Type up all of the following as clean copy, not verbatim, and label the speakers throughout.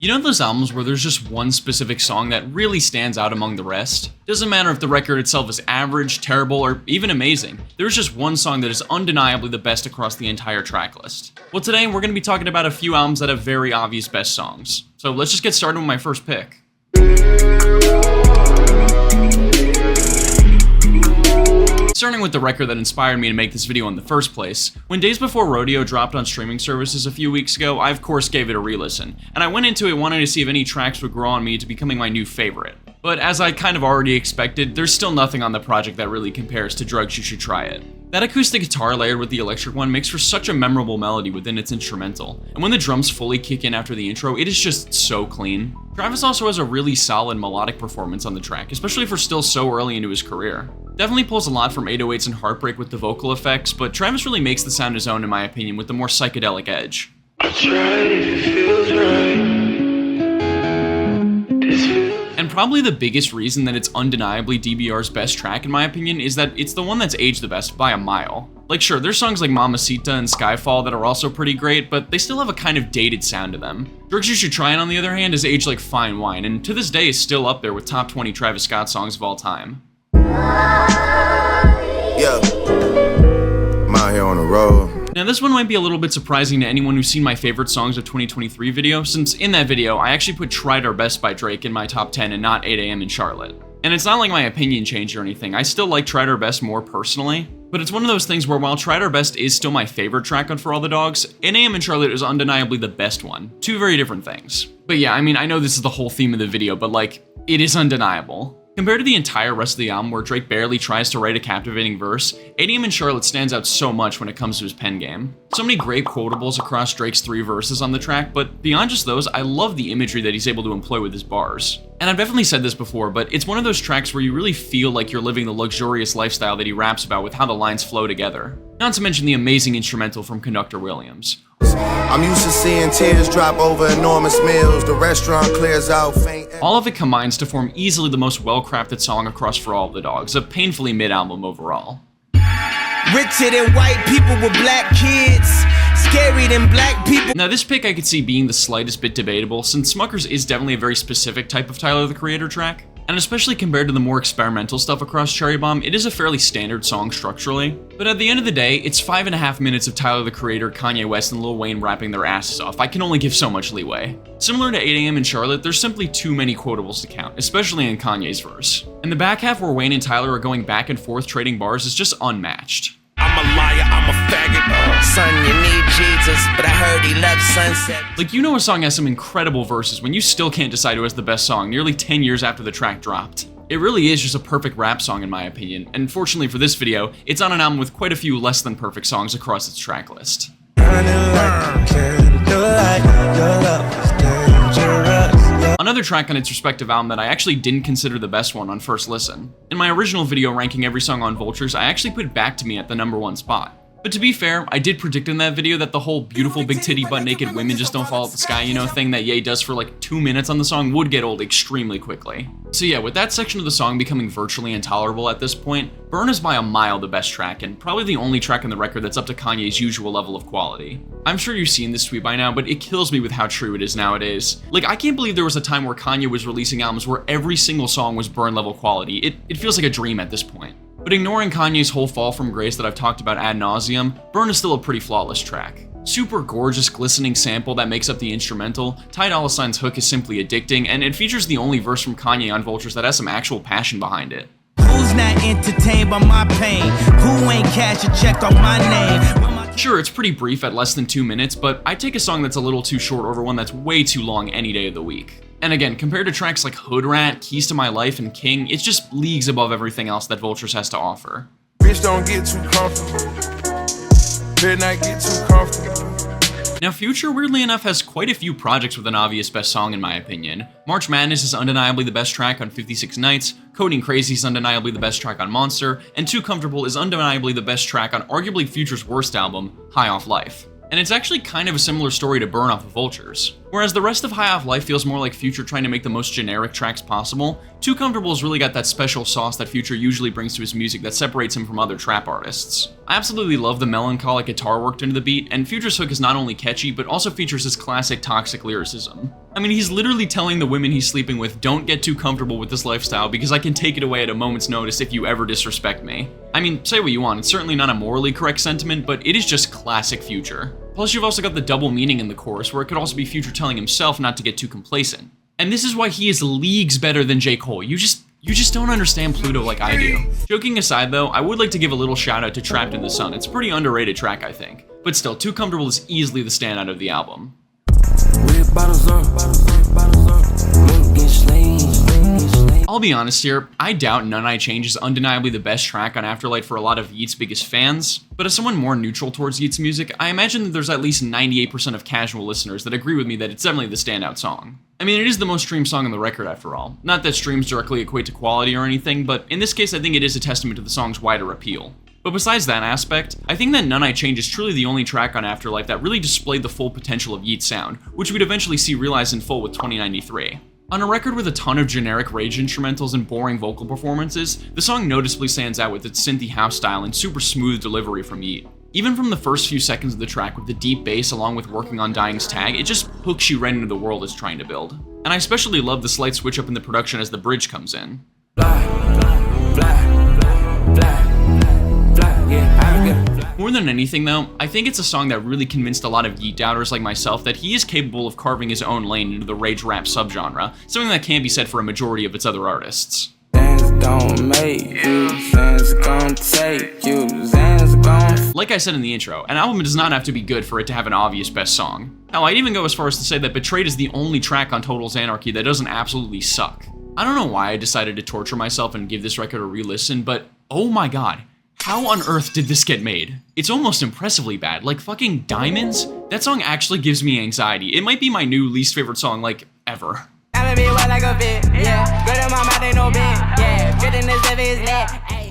Speaker 1: You know those albums where there's just one specific song that really stands out among the rest? Doesn't matter if the record itself is average, terrible, or even amazing. There's just one song that is undeniably the best across the entire track list. Well, today we're going to be talking about a few albums that have very obvious best songs. So let's just get started with my first pick. Starting with the record that inspired me to make this video in the first place, when Days Before Rodeo dropped on streaming services a few weeks ago, I of course gave it a re-listen, and I went into it wanting to see if any tracks would grow on me to becoming my new favorite. But as I kind of already expected, there's still nothing on the project that really compares to Drugs You Should Try It. That acoustic guitar layered with the electric one makes for such a memorable melody within its instrumental, and when the drums fully kick in after the intro, it is just so clean. Travis also has a really solid melodic performance on the track, especially for still so early into his career. Definitely pulls a lot from 808s and Heartbreak with the vocal effects, but Travis really makes the sound his own in my opinion with the more psychedelic edge. And probably the biggest reason that it's undeniably DBR's best track in my opinion is that it's the one that's aged the best by a mile. Like sure, there's songs like Mamacita and Skyfall that are also pretty great, but they still have a kind of dated sound to them. Drugs You Should Try It on the other hand is aged like fine wine, and to this day is still up there with top 20 Travis Scott songs of all time.
Speaker 2: Yeah, I'm out here on the road.
Speaker 1: Now this one might be a little bit surprising to anyone who's seen my favorite songs of 2023 video, since in that video I actually put Tried Our Best by Drake in my top 10 and not 8 AM in Charlotte. And it's not like my opinion changed or anything, I still like Tried Our Best more personally, but it's one of those things where while Tried Our Best is still my favorite track on For All the Dogs, 8 AM in Charlotte is undeniably the best one. Two very different things. But yeah, I mean, I know this is the whole theme of the video, but like, it is undeniable. Compared to the entire rest of the album where Drake barely tries to write a captivating verse, 8 AM in Charlotte stands out so much when it comes to his pen game. So many great quotables across Drake's 3 verses on the track, but beyond just those, I love the imagery that he's able to employ with his bars. And I've definitely said this before, but it's one of those tracks where you really feel like you're living the luxurious lifestyle that he raps about with how the lines flow together. Not to mention the amazing instrumental from Conductor Williams.
Speaker 2: I'm used to seeing tears drop over enormous meals. The restaurant clears out faint.
Speaker 1: All of it combines to form easily the most well-crafted song across For All of the Dogs, a painfully mid-album overall.
Speaker 3: Richer than white people with black kids, scary than black people.
Speaker 1: Now this pick I could see being the slightest bit debatable, since Smuckers is definitely a very specific type of Tyler the Creator track. And especially compared to the more experimental stuff across Cherry Bomb, it is a fairly standard song structurally. But at the end of the day, it's 5.5 minutes of Tyler the Creator, Kanye West, and Lil Wayne rapping their asses off. I can only give so much leeway. Similar to 8 AM in Charlotte, there's simply too many quotables to count, especially in Kanye's verse. And the back half where Wayne and Tyler are going back and forth trading bars is just unmatched.
Speaker 3: I'm a liar, I'm a faggot. Son, you need Jesus, but I heard he loves sunset.
Speaker 1: Like, you know a song has some incredible verses when you still can't decide who has the best song nearly 10 years after the track dropped. It really is just a perfect rap song in my opinion, and fortunately for this video, it's on an album with quite a few less than perfect songs across its track list. Another track on its respective album that I actually didn't consider the best one on first listen. In my original video ranking every song on Vultures, I actually put Back to Me at the #1 spot. But to be fair, I did predict in that video that the whole beautiful big titty butt naked women just don't fall out the sky, you know, thing that Ye does for like 2 minutes on the song would get old extremely quickly. So yeah, with that section of the song becoming virtually intolerable at this point, Burn is by a mile the best track, and probably the only track on the record that's up to Kanye's usual level of quality. I'm sure you've seen this tweet by now, but it kills me with how true it is nowadays. Like, I can't believe there was a time where Kanye was releasing albums where every single song was Burn level quality. It feels like a dream at this point. But ignoring Kanye's whole fall from grace that I've talked about ad nauseum, Burn is still a pretty flawless track. Super gorgeous glistening sample that makes up the instrumental, Ty Dolla $ign's hook is simply addicting, and it features the only verse from Kanye on Vultures that has some actual passion behind it.
Speaker 3: Who's not entertained by my pain? Who ain't cash a check off my name?
Speaker 1: Sure, it's pretty brief at less than 2 minutes, but I'd take a song that's a little too short over one that's way too long any day of the week. And again, compared to tracks like Hood Rat, Keys to My Life, and King, it's just leagues above everything else that Vultures has to offer.
Speaker 2: Bitch, don't get too comfortable. Better not get too comfortable.
Speaker 1: Now Future, weirdly enough, has quite a few projects with an obvious best song in my opinion. March Madness is undeniably the best track on 56 Nights, Coding Crazy is undeniably the best track on Monster, and Too Comfortable is undeniably the best track on arguably Future's worst album, High Off Life. And it's actually kind of a similar story to Burn off of Vultures. Whereas the rest of High Off Life feels more like Future trying to make the most generic tracks possible, Too Comfortable's really got that special sauce that Future usually brings to his music that separates him from other trap artists. I absolutely love the melancholic guitar worked into the beat, and Future's hook is not only catchy, but also features his classic toxic lyricism. I mean, he's literally telling the women he's sleeping with, don't get too comfortable with this lifestyle because I can take it away at a moment's notice if you ever disrespect me. I mean, say what you want, it's certainly not a morally correct sentiment, but it is just classic Future. Plus, you've also got the double meaning in the chorus, where it could also be Future telling himself not to get too complacent. And this is why he is leagues better than J. Cole. You just don't understand Pluto like I do. Joking aside though, I would like to give a little shout out to Trapped in the Sun. It's a pretty underrated track, I think. But still, Too Comfortable is easily the standout of the album. I'll be honest here, I doubt None I Change is undeniably the best track on Afterlight for a lot of Yeat's biggest fans, but as someone more neutral towards Yeat's music, I imagine that there's at least 98% of casual listeners that agree with me that it's definitely the standout song. I mean, it is the most streamed song on the record after all. Not that streams directly equate to quality or anything, but in this case I think it is a testament to the song's wider appeal. But besides that aspect, I think that None I Change is truly the only track on Afterlife that really displayed the full potential of Yeat's sound, which we'd eventually see realized in full with 2093. On a record with a ton of generic rage instrumentals and boring vocal performances, the song noticeably stands out with its synthy house style and super smooth delivery from Yeat. Even from the first few seconds of the track with the deep bass along with working on Dying's tag, it just hooks you right into the world it's trying to build. And I especially love the slight switch up in the production as the bridge comes in. More than anything though, I think it's a song that really convinced a lot of Yeat doubters like myself that he is capable of carving his own lane into the rage rap subgenre, something that can't be said for a majority of its other artists. Like I said in the intro, an album does not have to be good for it to have an obvious best song. Hell, I'd even go as far as to say that Betrayed is the only track on Total Xanarchy that doesn't absolutely suck. I don't know why I decided to torture myself and give this record a re-listen, but oh my god. How on earth did this get made? It's almost impressively bad, like fucking Diamonds? That song actually gives me anxiety. It might be my new least favorite song, like, ever.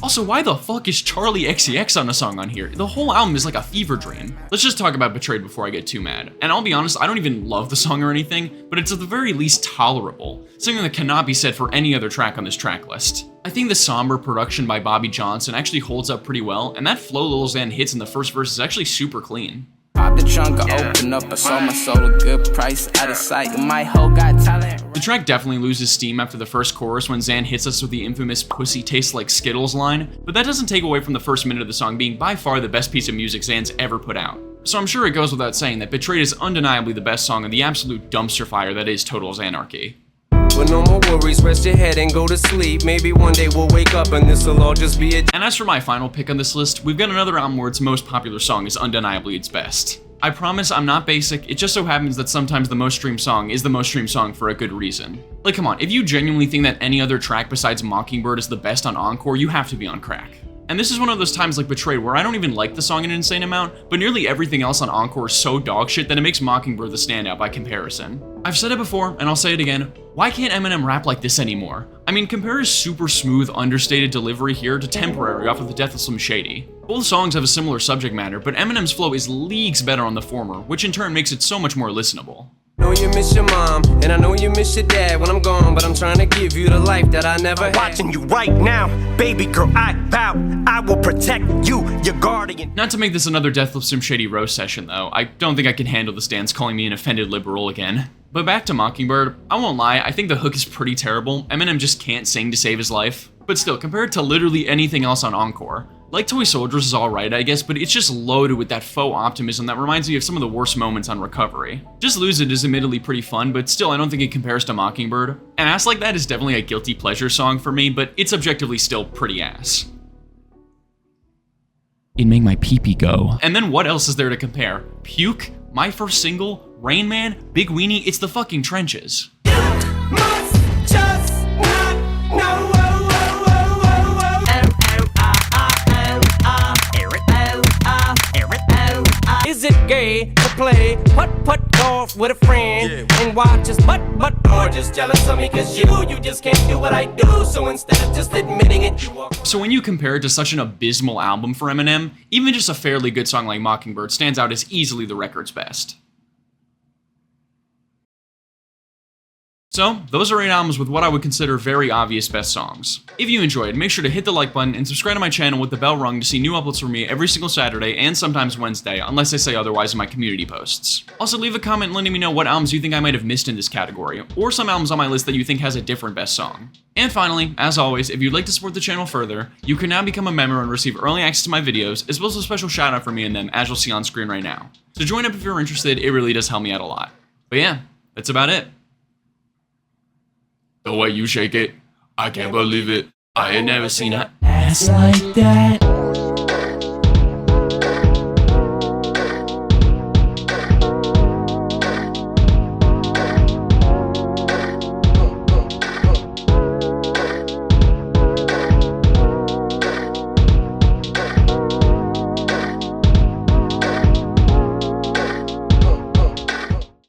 Speaker 1: Also, why the fuck is Charlie XCX on a song on here? The whole album is like a fever dream. Let's just talk about Betrayed before I get too mad. And I'll be honest, I don't even love the song or anything, but it's at the very least tolerable. Something that cannot be said for any other track on this track list. I think the somber production by Bobby Johnson actually holds up pretty well, and that flow Lil Xan hits in the first verse is actually super clean.
Speaker 3: Pop the trunk, I open up, I sold my soul a good price, out of sight, my hoe got talent.
Speaker 1: The track definitely loses steam after the first chorus when Xan hits us with the infamous "pussy tastes like Skittles" line, but that doesn't take away from the first minute of the song being by far the best piece of music Xan's ever put out. So I'm sure it goes without saying that Betrayed is undeniably the best song on the absolute dumpster fire that is Total Xanarchy.
Speaker 4: But no more worries, rest your head and go to sleep. Maybe one day we'll wake up and this'll all just be a...
Speaker 1: And as for my final pick on this list, we've got another album where its most popular song is undeniably its best. I promise I'm not basic, it just so happens that sometimes the most streamed song is the most streamed song for a good reason. Like come on, if you genuinely think that any other track besides Mockingbird is the best on Encore, you have to be on crack. And this is one of those times like Betrayed where I don't even like the song an insane amount, but nearly everything else on Encore is so dogshit that it makes Mockingbird the standout by comparison. I've said it before, and I'll say it again, why can't Eminem rap like this anymore? I mean, compare his super smooth, understated delivery here to Temporary off of The Death of Slim Shady. Both songs have a similar subject matter, but Eminem's flow is leagues better on the former, which in turn makes it so much more listenable.
Speaker 4: Know you miss your mom, and I know you miss your dad when I'm gone, but I'm trying to give you the life that I never had.
Speaker 5: Watching you right now, baby girl, I vow I will protect you, your guardian.
Speaker 1: Not to make this another Death of Slim Shady roast session though, I don't think I can handle the stands calling me an offended liberal again. But back to Mockingbird, I won't lie, I think the hook is pretty terrible. Eminem just can't sing to save his life. But still, compared to literally anything else on Encore, Like Toy Soldiers is alright, I guess, but it's just loaded with that faux optimism that reminds me of some of the worst moments on Recovery. Just Lose It is admittedly pretty fun, but still I don't think it compares to Mockingbird. And Ass Like That is definitely a guilty pleasure song for me, but it's objectively still pretty ass. It'd make my pee-pee go. And then what else is there to compare? Puke? My First Single? Rain Man? Big Weenie? It's the fucking Trenches.
Speaker 4: Is it gay to play putt-putt golf with a friend and watch us butt, or just jealous of me cause you just can't do what I do, so instead of just admitting it, you walk.
Speaker 1: So when you compare it to such an abysmal album for Eminem, even just a fairly good song like Mockingbird stands out as easily the record's best. So, those are 8 albums with what I would consider very obvious best songs. If you enjoyed, make sure to hit the like button and subscribe to my channel with the bell rung to see new uploads from me every single Saturday and sometimes Wednesday, unless I say otherwise in my community posts. Also, leave a comment letting me know what albums you think I might have missed in this category, or some albums on my list that you think has a different best song. And finally, as always, if you'd like to support the channel further, you can now become a member and receive early access to my videos, as well as a special shout out from me in them, as you'll see on screen right now. So join up if you're interested, it really does help me out a lot. But yeah, that's about it. The way you shake it, I can't believe it. I ain't never seen a ass like that.